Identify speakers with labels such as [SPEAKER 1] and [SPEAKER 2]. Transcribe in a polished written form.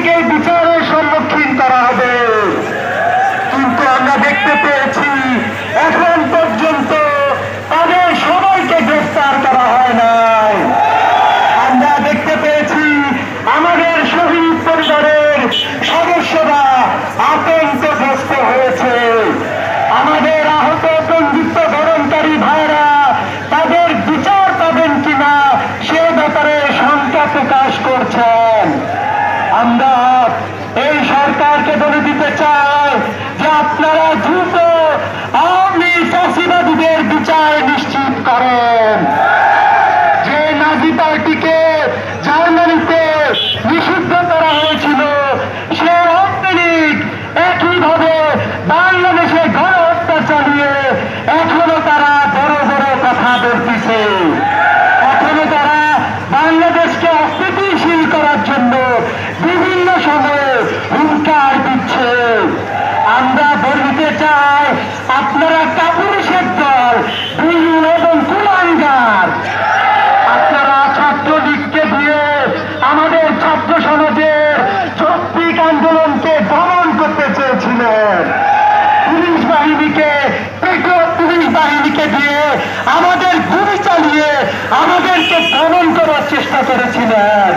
[SPEAKER 1] তাদেরকে বিচারের সম্মুখীন করা হবে। কিন্তু আমরা দেখতে পেয়েছি এখন পর্যন্ত তাদের সবাইকে গ্রেফতার করা হয় নাই। আমরা দেখতে পেয়েছি আমাদের শহীদ পরিবারের সদস্যরা আতঙ্কগ্রস্ত হয়েছে। আমাদের আহত বন্ধুত্ব গঠনকারী ভাইরা তাদের বিচার পাবেন কিনা সে ব্যাপারে শঙ্কা প্রকাশ করছেন। আমরা এই সরকারকে বলে দিতে চাই যে আপনারা দ্রুত আওয়ামী ফ্যাসিবাদীদের বিচার নিশ্চিত করেন। যে নাজি পার্টিকে জার্মানিতে নিষিদ্ধ করা হয়েছিল সে অর্থনীতি একইভাবে বাংলাদেশে গণহত্যা চালিয়ে এখনো তারা বড় বড় কথা বলতেছে। এখনো তারা বাংলাদেশকে অস্থিতিশীল করার জন্য বিভিন্ন সময়ে হুঙ্কার দিচ্ছে। আমরা বলতে চাই আপনারা কাপুরুষের দল বিভিন্ন এবং কুলাঙ্গার। আপনারা ছাত্রলীগকে দিয়ে আমাদের ছাত্র সমাজের যৌক্তিক আন্দোলনকে দমন করতে চেয়েছিলেন। পুলিশ বাহিনীকে দিয়ে আমাদের গুলি চালিয়ে আমাদেরকে দমন করার চেষ্টা করেছিলেন।